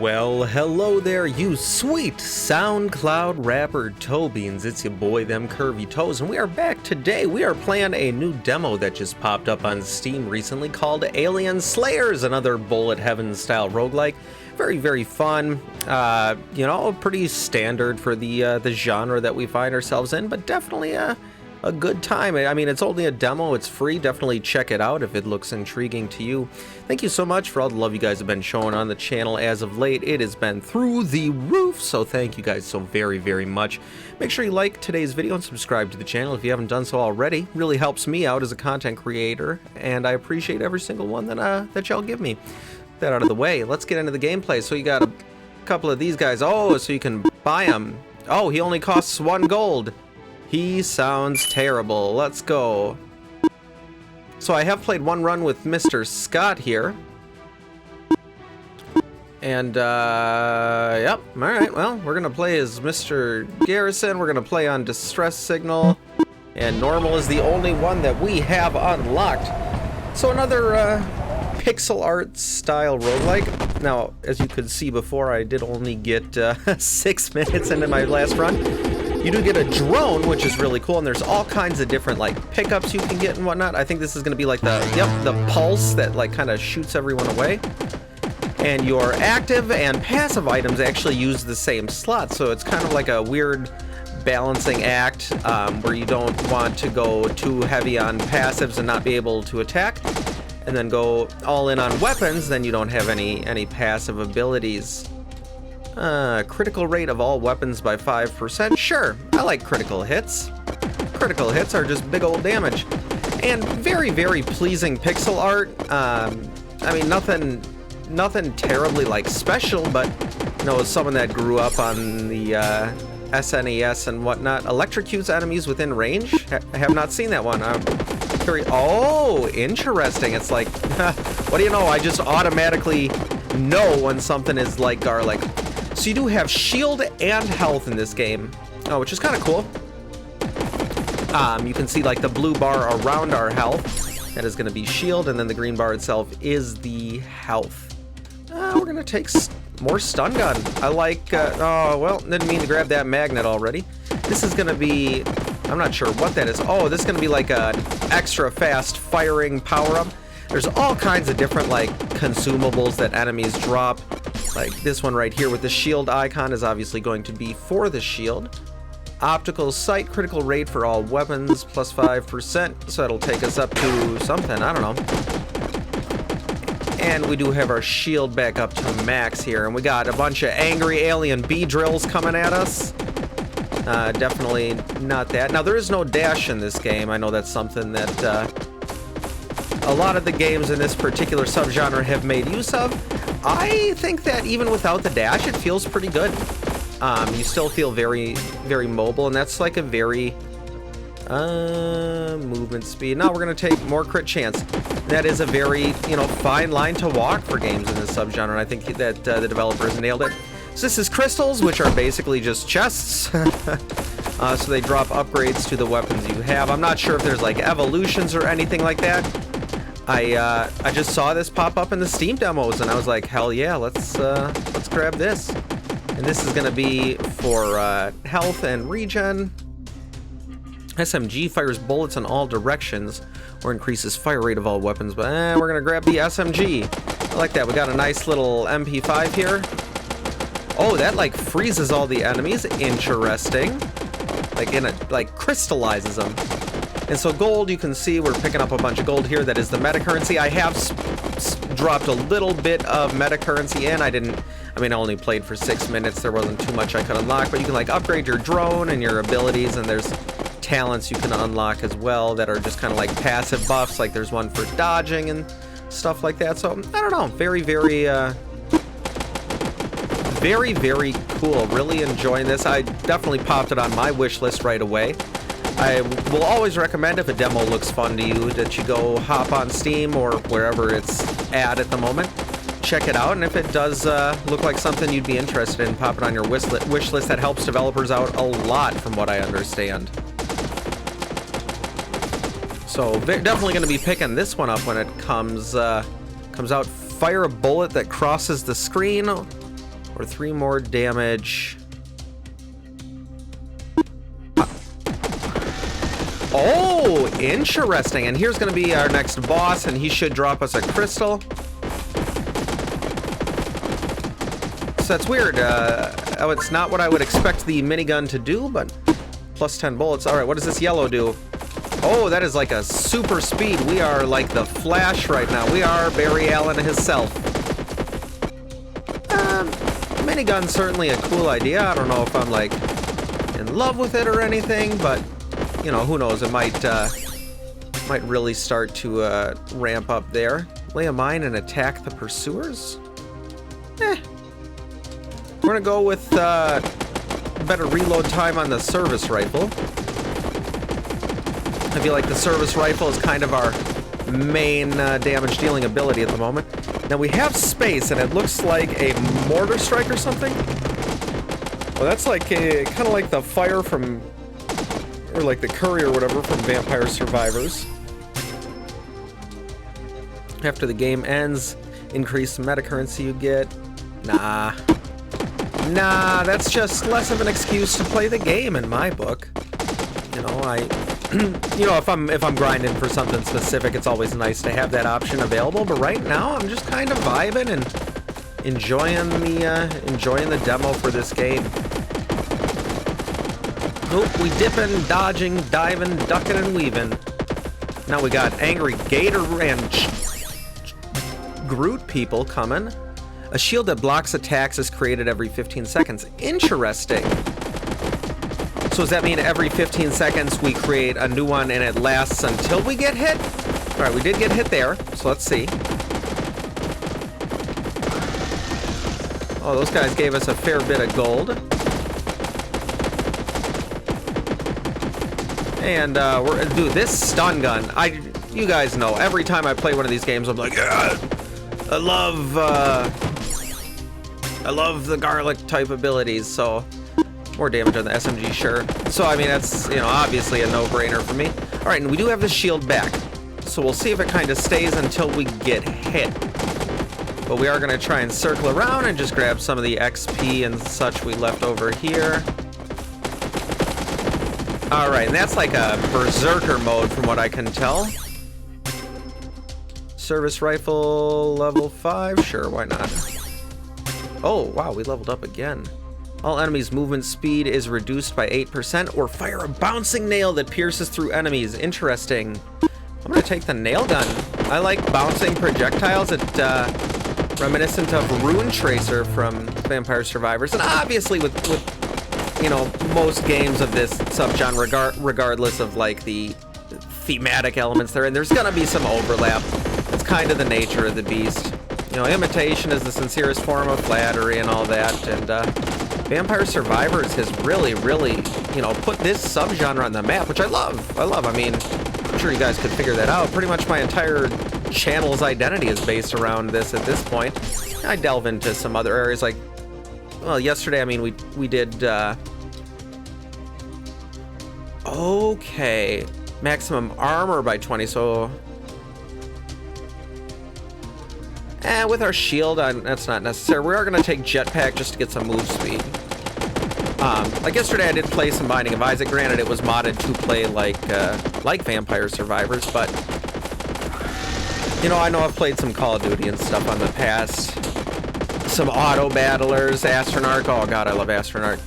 Well, hello there, you sweet SoundCloud rapper toe beans. It's your boy, Them Curvy Toes, and we are back today. We are playing a new demo that just popped up on Steam recently called Alien Slayers, another Bullet Heaven style roguelike. Very, very fun. Pretty standard for the genre that we find ourselves in, but definitely a good time. I mean, it's only a demo, it's free. Definitely check it out if it looks intriguing to you. Thank you so much for all the love you guys have been showing on the channel as of late. It has been through the roof, so thank you guys so very, very much. Make sure you like today's video and subscribe to the channel if you haven't done so already. Really helps me out as a content creator, and I appreciate every single one that y'all give me. That out of the way, let's get into the gameplay. So you got a couple of these guys. Oh, so you can buy them. Oh, he only costs 1 gold. He sounds terrible. Let's go. So I have played one run with Mr. Scott here. And, yep. Alright, well, we're going to play as Mr. Garrison. We're going to play on Distress Signal. And Normal is the only one that we have unlocked. So another, pixel art style roguelike. Now, as you could see before, I did only get 6 minutes into my last run. You do get a drone, which is really cool, and there's all kinds of different like pickups you can get and whatnot. I think this is going to be like the pulse that like kind of shoots everyone away. And your active and passive items actually use the same slot, so it's kind of like a weird balancing act where you don't want to go too heavy on passives and not be able to attack, and then go all in on weapons, then you don't have any passive abilities. Critical rate of all weapons by 5%. Sure, I like critical hits. Critical hits are just big old damage. And very, very pleasing pixel art. I mean, nothing terribly like special, but as someone that grew up on the SNES and whatnot, electrocutes enemies within range. I have not seen that one. Oh, interesting. It's like, what do you know? I just automatically know when something is like garlic. So you do have shield and health in this game, which is kind of cool. You can see like the blue bar around our health. That is going to be shield, and then the green bar itself is the health. We're going to take more stun gun. I like, oh, well, didn't mean to grab that magnet already. This is going to be, I'm not sure what that is. Oh, this is going to be like an extra fast firing power-up. There's all kinds of different like consumables that enemies drop. Like this one right here with the shield icon is obviously going to be for the shield. Optical sight, critical rate for all weapons, plus 5%. So that'll take us up to something, I don't know. And we do have our shield back up to max here. And we got a bunch of angry alien Beedrills coming at us. Definitely not that. Now there is no dash in this game. I know that's something that a lot of the games in this particular subgenre have made use of. I think that even without the dash, it feels pretty good. You still feel very, very mobile, and that's like a very movement speed. Now we're gonna take more crit chance. That is a very fine line to walk for games in this subgenre, and I think that the developers nailed it. So this is crystals, which are basically just chests. So they drop upgrades to the weapons you have. I'm not sure if there's like evolutions or anything like that. I just saw this pop up in the Steam demos, and I was like, hell yeah, let's grab this. And this is gonna be for health and regen. SMG fires bullets in all directions or increases fire rate of all weapons, but we're gonna grab the SMG. I like that. We got a nice little MP5 here. Oh, that like freezes all the enemies. Interesting. Like crystallizes them. And so gold, you can see we're picking up a bunch of gold here. That is the meta currency. I have dropped a little bit of meta currency in. I only played for 6 minutes. There wasn't too much I could unlock, but you can like upgrade your drone and your abilities, and there's talents you can unlock as well that are just kind of like passive buffs. Like there's one for dodging and stuff like that. So I don't know, very, very, very, very cool. Really enjoying this. I definitely popped it on my wish list right away. I will always recommend, if a demo looks fun to you, that you go hop on Steam or wherever it's at the moment. Check it out, and if it does look like something you'd be interested in, pop it on your wish list. That helps developers out a lot, from what I understand. So definitely going to be picking this one up when it comes out. Fire a bullet that crosses the screen. or 3 more damage. Oh, interesting. And here's going to be our next boss, and he should drop us a crystal. So that's weird. Oh, it's not what I would expect the minigun to do, but plus 10 bullets. All right, what does this yellow do? Oh, that is like a super speed. We are like the Flash right now. We are Barry Allen himself. Minigun's certainly a cool idea. I don't know if I'm like in love with it or anything, but you know, who knows? It might really start to ramp up there. Lay a mine and attack the pursuers. We're gonna go with better reload time on the service rifle. I feel like the service rifle is kind of our main damage dealing ability at the moment. Now we have space, and it looks like a mortar strike or something. Well, that's like kind of like the fire from, or like the curry or whatever from Vampire Survivors. After the game ends, increase meta currency you get. Nah, that's just less of an excuse to play the game in my book. You know, you know, if I'm grinding for something specific, it's always nice to have that option available. But right now, I'm just kind of vibing and enjoying the demo for this game. Nope, we dipping, dodging, diving, ducking, and weaving. Now we got angry Gator and Groot people coming. A shield that blocks attacks is created every 15 seconds. Interesting. So does that mean every 15 seconds we create a new one and it lasts until we get hit? All right, we did get hit there, so let's see. Oh, those guys gave us a fair bit of gold. And we're gonna do this stun gun. You guys know, every time I play one of these games, I'm like, yeah, I love the garlic type abilities, so more damage on the SMG, sure. So, I mean, that's, you know, obviously a no-brainer for me. All right, and we do have the shield back, so we'll see if it kind of stays until we get hit. But we are going to try and circle around and just grab some of the XP and such we left over here. All right, and that's like a berserker mode from what I can tell. Service rifle level 5, sure, why not? Oh, wow, we leveled up again. All enemies' movement speed is reduced by 8%, or fire a bouncing nail that pierces through enemies. Interesting. I'm gonna take the nail gun. I like bouncing projectiles. It reminiscent of Rune Tracer from Vampire Survivors, and obviously with you know, most games of this subgenre, regardless of like the thematic elements there, and there's gonna be some overlap. It's kind of the nature of the beast. You know, imitation is the sincerest form of flattery and all that, and Vampire Survivors has really, you know, put this subgenre on the map, which I love. I mean, I'm sure you guys could figure that out. Pretty much my entire channel's identity is based around this at this point. I delve into some other areas, like, well, yesterday, I mean, we did, okay, maximum armor by 20, so, with our shield, that's not necessary. We are going to take jetpack just to get some move speed. Like yesterday, I did play some Binding of Isaac. Granted, it was modded to play like Vampire Survivors, but you know, I know I've played some Call of Duty and stuff on the past. Some auto battlers, Astronarch. Oh god, I love Astronarch.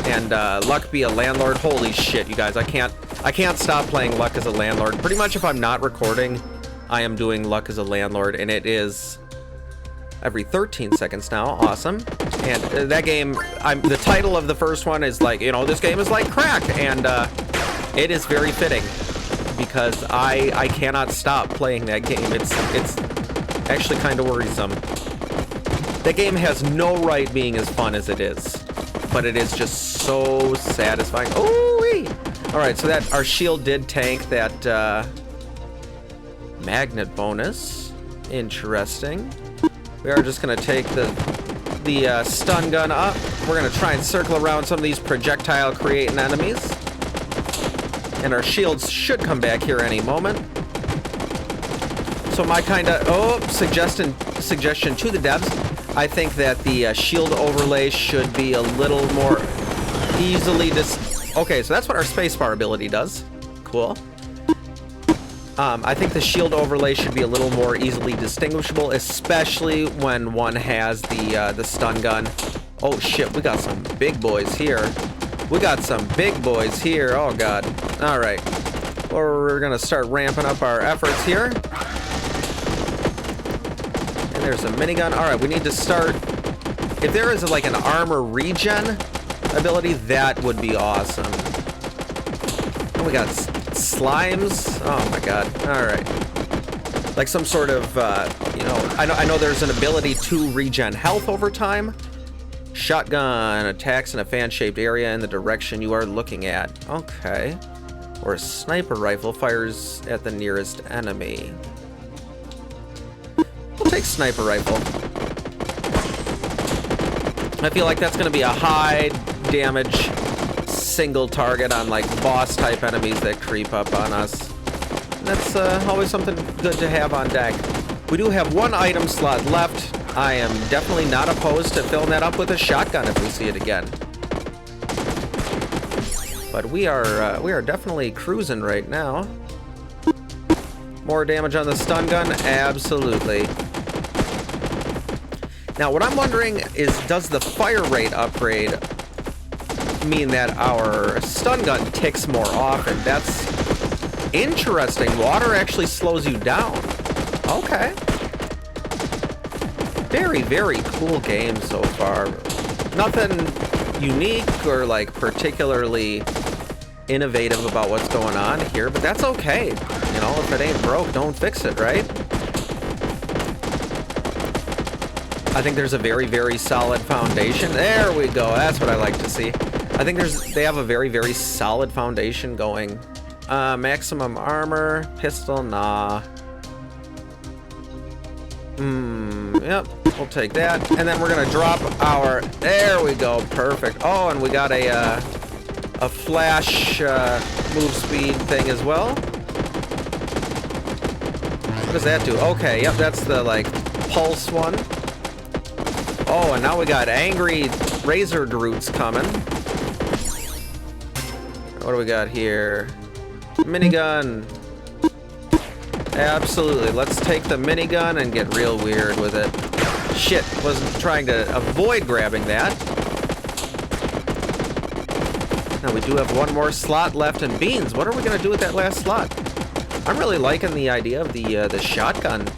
And Luck Be a Landlord. Holy shit, you guys! I can't stop playing Luck as a Landlord. Pretty much, if I'm not recording, I am doing Luck as a Landlord, and it is every 13 seconds now. Awesome. And that game, the title of the first one is like, you know, this game is like crack, and it is very fitting because I cannot stop playing that game. It's actually kind of worrisome. That game has no right being as fun as it is, but it is just so satisfying. Oh-wee! All right, so that our shield did tank that magnet bonus. Interesting. We are just gonna take the stun gun up. We're gonna try and circle around some of these projectile creating enemies. And our shields should come back here any moment. So my kind of, suggestion to the devs, I think that the shield overlay should be a little more easily okay, so that's what our spacebar ability does. Cool. I think the shield overlay should be a little more easily distinguishable, especially when one has the stun gun. Oh shit, we got some big boys here. We got some big boys here. Oh god. All right. Well, we're gonna start ramping up our efforts here. And there's a minigun. All right, we need to start. If there is like an armor regen ability, that would be awesome. And we got slimes. Oh my god. All right. Like some sort of, you know, I know there's an ability to regen health over time. Shotgun attacks in a fan-shaped area in the direction you are looking at. Okay. Or a sniper rifle fires at the nearest enemy. We'll take sniper rifle. I feel like that's going to be a high damage single target on like boss type enemies that creep up on us. And that's always something good to have on deck. We do have one item slot left. I am definitely not opposed to filling that up with a shotgun if we see it again. But we are definitely cruising right now. More damage on the stun gun? Absolutely. Now what I'm wondering is, does the fire rate upgrade mean that our stun gun ticks more often? That's interesting. Water actually slows you down. Okay. Very, very cool game so far. Nothing unique or like particularly innovative about what's going on here, but that's okay. You know, if it ain't broke, don't fix it, right? I think there's a very, very solid foundation. There we go. That's what I like to see. I think they have a very, very solid foundation going. Maximum armor, pistol, nah. Yep, we'll take that. And then we're gonna drop our, there we go, perfect. Oh, and we got a flash move speed thing as well. What does that do? Okay, yep, that's the like pulse one. Oh, and now we got angry razor droots coming. What do we got here? Minigun. Absolutely. Let's take the minigun and get real weird with it. Shit, wasn't trying to avoid grabbing that. Now we do have one more slot left in beans. What are we gonna do with that last slot? I'm really liking the idea of the shotgun.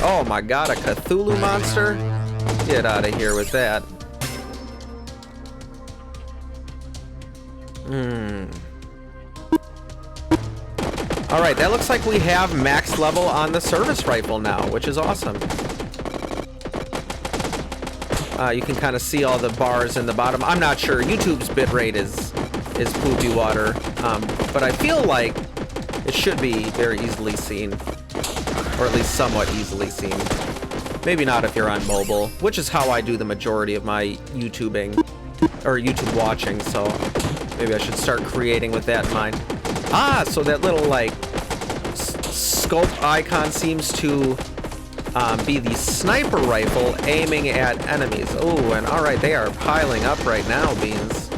Oh my god, a Cthulhu monster? Get out of here with that. Alright, that looks like we have max level on the service rifle now, which is awesome. You can kind of see all the bars in the bottom. I'm not sure. YouTube's bitrate is poopy water, but I feel like it should be very easily seen, or at least somewhat easily seen. Maybe not if you're on mobile, which is how I do the majority of my YouTubing, or YouTube watching, so maybe I should start creating with that in mind. Ah, so that little, like, scope icon seems to be the sniper rifle aiming at enemies. Oh, and alright, they are piling up right now, Beans.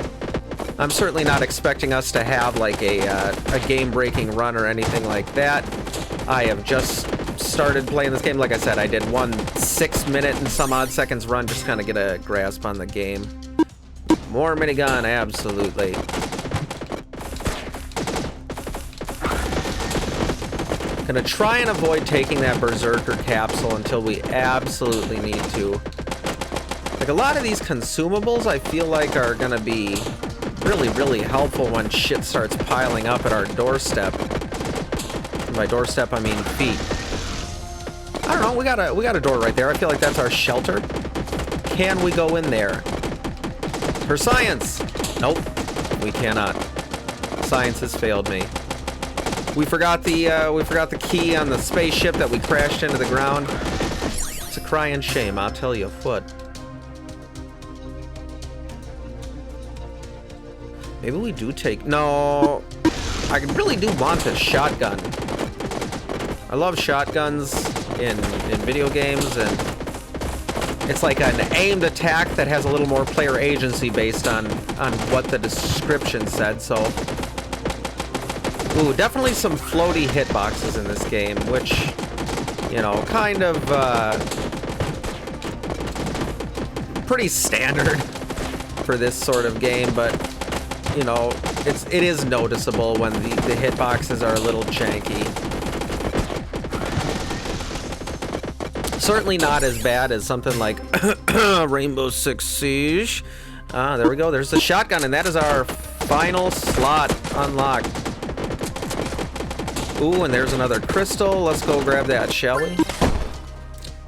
I'm certainly not expecting us to have, like, a game-breaking run or anything like that. I have just started playing this game. Like I said, I did one 6-minute and some odd seconds run just to kind of get a grasp on the game. More minigun, absolutely. Gonna try and avoid taking that Berserker capsule until we absolutely need to. Like, a lot of these consumables I feel like are gonna be really, really helpful when shit starts piling up at our doorstep. And by doorstep, I mean feet. I don't know, we got a door right there. I feel like that's our shelter. Can we go in there? For science! Nope, we cannot. Science has failed me. We forgot the key on the spaceship that we crashed into the ground. It's a crying shame, I'll tell you what. Maybe we do take... No, I really do want this shotgun. I love shotguns in video games, and It's like an aimed attack that has a little more player agency based on what the description said, so... Ooh, definitely some floaty hitboxes in this game, which, you know, kind of, pretty standard for this sort of game, but, you know, it is noticeable when the hitboxes are a little janky. Certainly not as bad as something like Rainbow Six Siege. There we go. There's the shotgun, and that is our final slot unlocked. Ooh, and there's another crystal. Let's go grab that, shall we?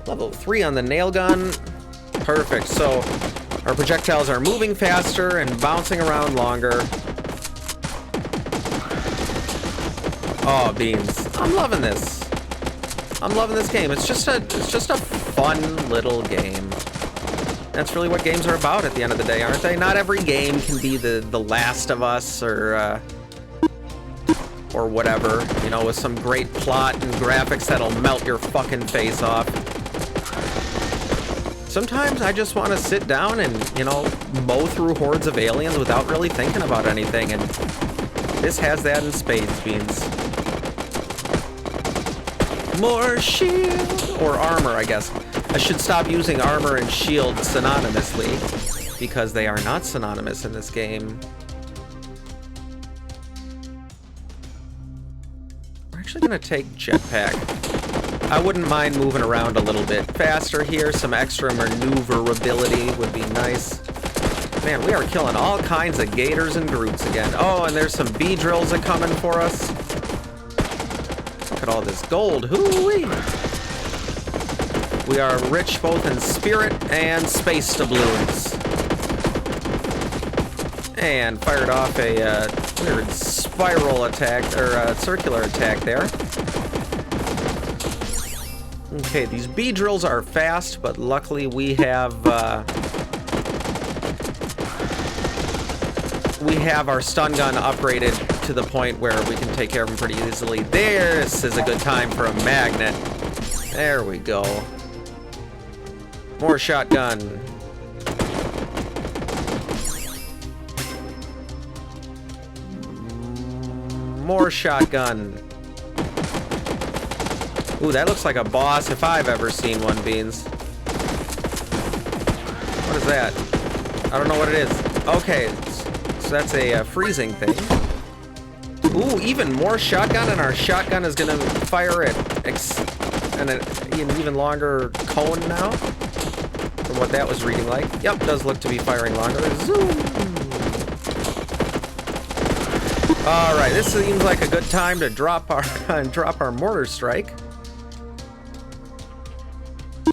Level 3 on the nail gun. Perfect. So our projectiles are moving faster and bouncing around longer. Oh, beans. I'm loving this. I'm loving this game. It's just a fun little game. That's really what games are about at the end of the day, aren't they? Not every game can be the Last of Us or whatever, you know, with some great plot and graphics that'll melt your fucking face off. Sometimes I just want to sit down and, you know, mow through hordes of aliens without really thinking about anything, and this has that in spades, beans. More shield, or armor, I guess. I should stop using armor and shield synonymously, because they are not synonymous in this game. We're actually gonna take jetpack. I wouldn't mind moving around a little bit faster here. Some extra maneuverability would be nice. Man, we are killing all kinds of gators and Groots again. Oh, and there's some Beedrills a-coming for us. Look at all this gold. Hoo-wee! We are rich both in spirit and space doubloons. And fired off a weird spiral attack, or circular attack there. Okay, these Beedrills are fast, but luckily we have our stun gun upgraded to the point where we can take care of them pretty easily. This is a good time for a magnet. There we go. More shotgun. More shotgun. Ooh, that looks like a boss if I've ever seen one, Beans. What is that? I don't know what it is. Okay, so that's a freezing thing. Ooh, even more shotgun, and our shotgun is gonna fire at an even longer cone now, from what that was reading like. Yep, does look to be firing longer. Zoom! All right, this seems like a good time to drop our mortar strike.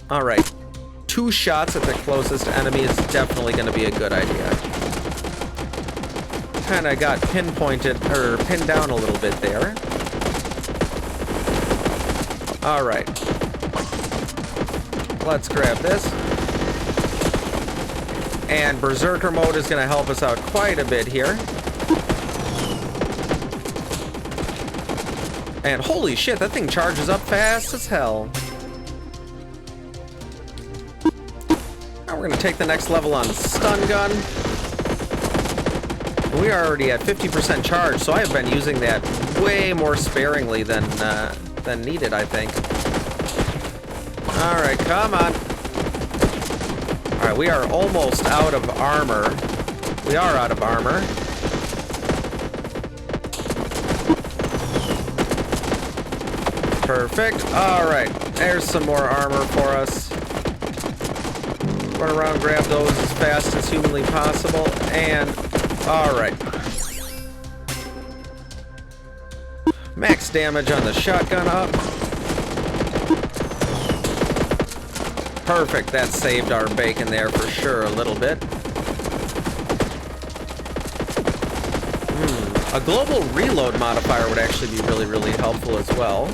All right, 2 shots at the closest enemy is definitely going to be a good idea. Kind of got pinpointed, or pinned down a little bit there. All right. Let's grab this. And Berserker mode is going to help us out quite a bit here. And holy shit, that thing charges up fast as hell. Now we're going to take the next level on stun gun. We are already at 50% charge, so I have been using that way more sparingly than needed, I think. All right, come on. All right, we are almost out of armor. We are out of armor. Perfect. All right, there's some more armor for us. Run around, grab those as fast as humanly possible, and all right. Max damage on the shotgun up. Perfect, that saved our bacon there for sure a little bit. A global reload modifier would actually be really, really helpful as well.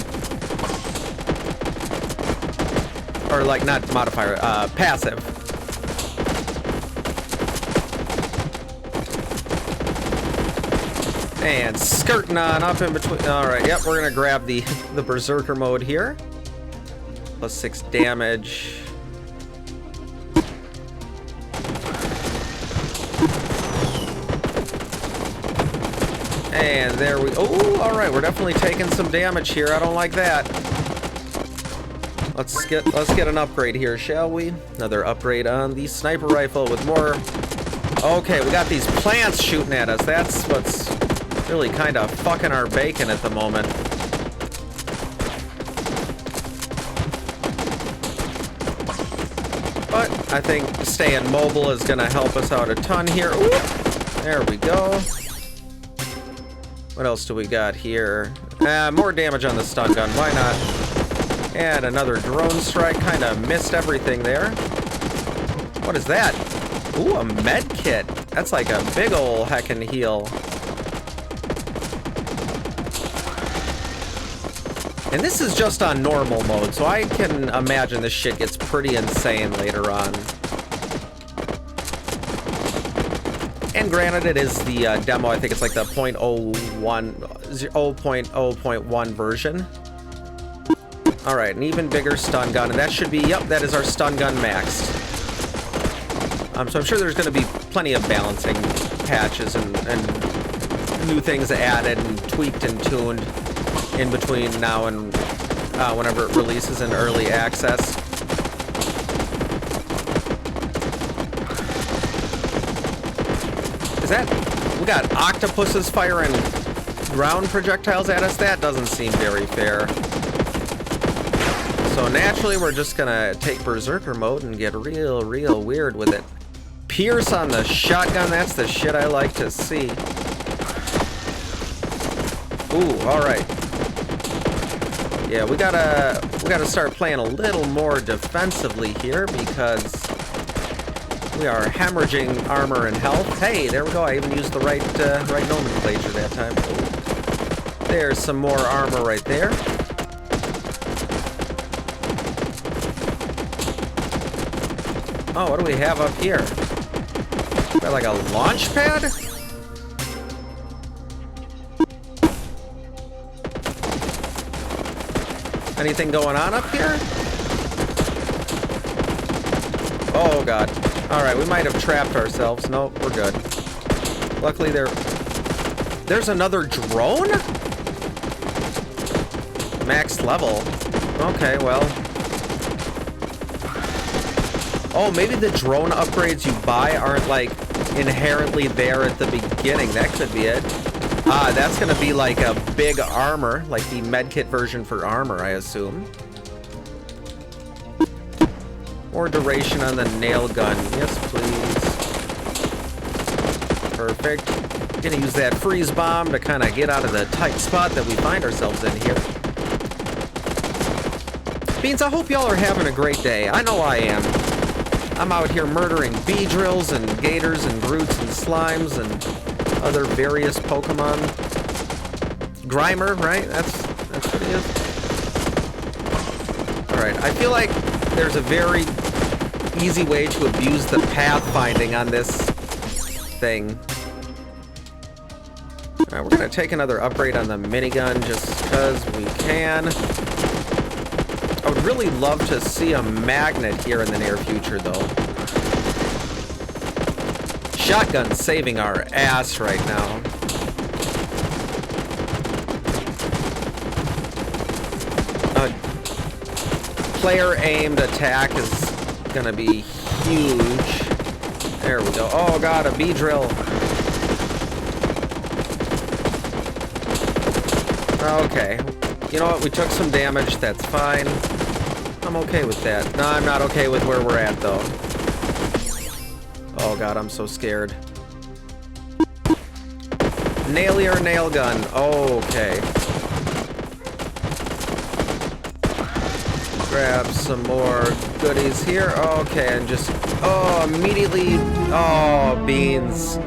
Or like, not modifier, passive. And skirting on up in between. All right, yep, we're gonna grab the Berserker mode here. +6 damage. And there we... Oh, alright, we're definitely taking some damage here. I don't like that. Let's get an upgrade here, shall we? Another upgrade on the sniper rifle with more... Okay, we got these plants shooting at us. That's what's really kind of fucking our bacon at the moment. But I think staying mobile is going to help us out a ton here. Ooh, there we go. What else do we got here? More damage on the stun gun. Why not? And another drone strike. Kind of missed everything there. What is that? Ooh, a med kit. That's like a big ol' heckin' heal. And this is just on normal mode, so I can imagine this shit gets pretty insane later on. And granted, it is the demo. I think it's like the 0.01 version. All right, an even bigger stun gun, and that should be, yep, that is our stun gun maxed. So I'm sure there's going to be plenty of balancing patches and new things added and tweaked and tuned in between now and whenever it releases in early access. Is that... We got octopuses firing ground projectiles at us? That doesn't seem very fair. So naturally, we're just gonna take Berserker mode and get real weird with it. Pierce on the shotgun, that's the shit I like to see. Ooh, alright. Yeah, we gotta start playing a little more defensively here because we are hemorrhaging armor and health. Hey, there we go. I even used the right nomenclature that time. Ooh. There's some more armor right there. Oh, what do we have up here? Got like a launch pad? Anything going on up here? Oh god. Alright, we might have trapped ourselves. Nope, we're good. Luckily there's another drone? Max level. Okay, well. Oh, maybe the drone upgrades you buy aren't, like, inherently there at the beginning. That could be it. Ah, that's gonna be like a big armor, like the medkit version for armor, I assume. More duration on the nail gun. Yes, please. Perfect. Gonna use that freeze bomb to kind of get out of the tight spot that we find ourselves in here. Beans, I hope y'all are having a great day. I know I am. I'm out here murdering Beedrills and Gators and Groots and Slimes and other various Pokemon. Grimer, right? That's what he is. Alright, I feel like there's a very easy way to abuse the pathfinding on this thing. Alright, we're gonna take another upgrade on the minigun just because we can. I would really love to see a magnet here in the near future, though. Shotgun saving our ass right now. Player-aimed attack is gonna be huge. There we go. Oh god, a Beedrill. Okay. You know what? We took some damage. That's fine. I'm okay with that. No, I'm not okay with where we're at, though. Oh god, I'm so scared. Nail your nail gun. Okay. Grab some more goodies here. Okay, and just... Oh, immediately... Oh, Beans.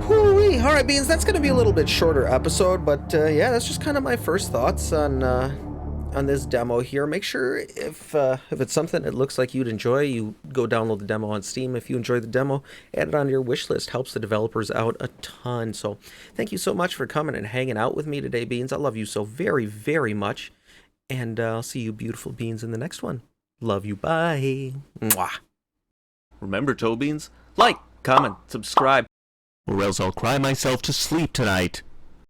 Whoo-wee. Alright, Beans, that's going to be a little bit shorter episode, but yeah, that's just kind of my first thoughts on this demo here. Make sure if it's something that looks like you'd enjoy, you go download the demo on Steam. If you enjoy the demo, add it on your wish list. Helps the developers out a ton. So thank you so much for coming and hanging out with me today, Beans. I love you so very, very much. And I'll see you beautiful beans in the next one. Love you. Bye. Mwah. Remember, Toe Beans? Like, comment, subscribe. or else I'll cry myself to sleep tonight.